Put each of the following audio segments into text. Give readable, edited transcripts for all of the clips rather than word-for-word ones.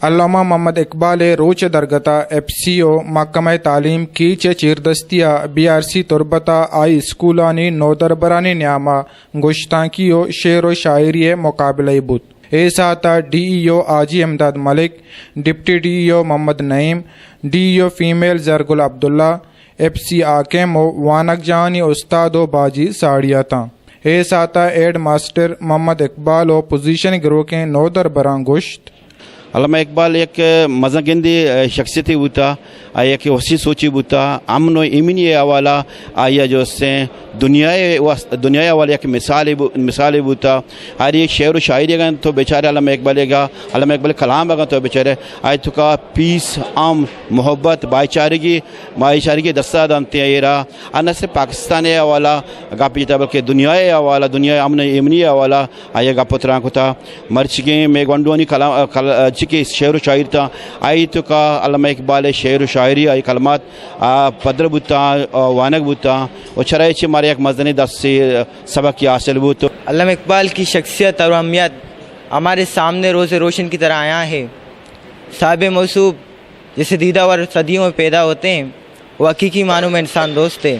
علامہ محمد Iqbal روچ درگتا FCO محکمہ تعلیم catch چیردستیا BRC تربتا آئی اسکولانی نودربرانی نیامہ گشتانکیو شعر و شاعری مقابلہ بود ایساتا DEO آجی امداد ملک، ڈپٹی DEO محمد نعیم، DEO فیمیل زرگل عبداللہ، FC آکیم و وانک جانی استاد و باجی ساڑیاتا ایساتا ایڈ ماسٹر محمد اقبال و پوزیشن گروہ کے نودر بران گشت۔ علامہ اقبال ایک مزگندی شخصیتی ہوتا، ایک وسیع سوچی ہوتا، امن و ایمنی حوالہ آیا جو سے دنیا والا ایک مثال ہوتا۔ ہر ایک شعر و شاعری کا تو بیچارے علامہ اقبال کلام کا تو بیچارے آئی تو کا پیس، محبت، بھائی چارگی دستہ دانتے ہیں ایرا نہ صرف پاکستان حوالہ گا پیتا بلکہ دنیا حوالہ، دنیا امن ایمنی حوالہ آیا گا پتران کو تھا مرچگیں میں گنڈوانی کے شعر و شاعری تھا آئی تو کا علامہ اقبال شعر و شاعری آئی کلمات پدر بوتا وانک بوتا اور چرائے چھ مارے ایک مزدنی دس سے سبق کی حاصل بوتا۔ علامہ اقبال کی شخصیت اور اہمیت ہمارے سامنے روز روشن کی طرح آیا ہے۔ صاحب موصوف جیسے دیدہ ور صدیوں میں پیدا ہوتے ہیں، وہ حقیقی معنوں میں انسان دوست تھے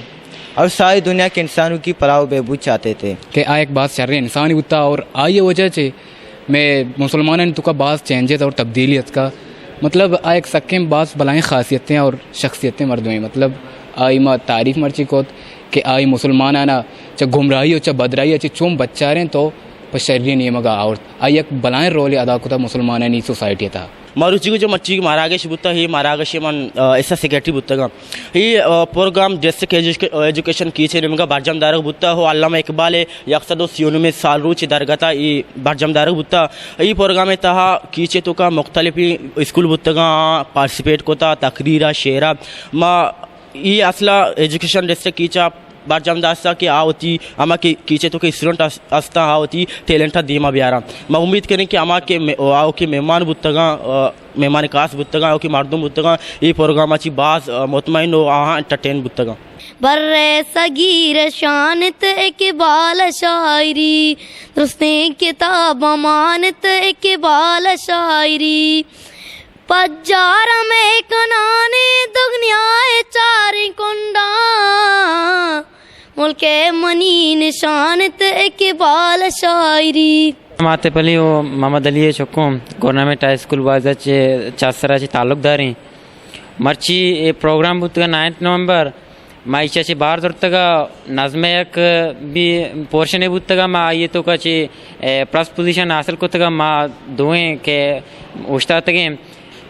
اور ساری دنیا کے انسانوں کی فلاح و بہبود چاہتے تھے کہ ایک بات چل رہی انسانی ہوتا اور آئی وجہ سے میں مسلمانوں تو کا بعض چینجز اور تبدیلیت کا مطلب ایک سکیم بعض بلائیں خاصیتیں اور شخصیتیں مردوں میں مطلب آئی ما تعریف مرچی کو کہ آئی مسلمانانا چاہے گمراہی ہو چاہے بدرائی ہو چاہے چوم بچہ رہیں تو شرعی نہیں مگا اور آئی ایک بلائیں رول ادا کرتا مسلمانانی سوسائٹی تھا ماروچی کو جو مچی ماراگش بوتا ہی ماراگش من ایسا سیکریٹری بوتا گا ہی پروگرام جیسے کہ ایجوکیشن کی چھے نمگا برجم دارگ بوتا ہو علامہ اقبال یقصد و سیونو میں سال روچ درگتا ای برجم دارگ بوتا ای پروگرام تہا کی چھے تو کا مختلف اسکول بوتا گا پارٹیسپیٹ کو تا تقریرہ شعرہ ما ای اصلا ایجوکیشن ڈسٹرکٹ کیچا برجم داستا کہ آوتی اما کیچے تو کہ اسٹوڈنٹ استا آوتی ٹیلنٹا دیما بیارا میں امید کریں کہ اما کے آو کے مہمان بتگا مہمان خاص بتگا آو کے مردم بتگا یہ پروگرام اچھی بعض مطمئن ہو آہاں انٹرٹین بتگا بر صغیر شانت اقبال شاعری درستیں کتاب امانت اقبال شاعری پجار میں کنانے دگنیائے چاری کنڈا ملک منی نشانت اقبال شاعری ماتے پلی وہ محمد علی چکم گورنمنٹ ہائی اسکول بازا چاسرا چی تعلق داریں مرچی پروگرام بودتا 9 نومبر معیشہ چی بار دورتگا نظم یک بھی پورشن بودتگا ما آئیے تو کا چی پلس پوزیشن حاصل کرتگا ما دوئیں کہ اوشتا تگیں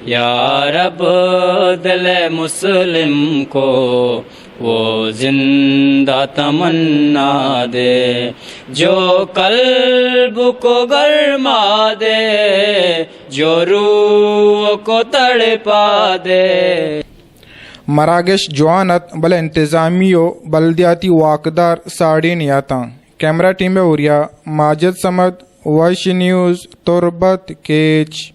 یا رب دل مسلم کو وہ زندہ تمنا دے جو قلب کو گرما دے جو روح کو تڑپا دے۔ مراگش جوانت بل انتظامیو بلدیاتی واقدار ساڑی نیاتا کیمرہ ٹیم اوریا ماجد سمد وائش نیوز تربت کیچ۔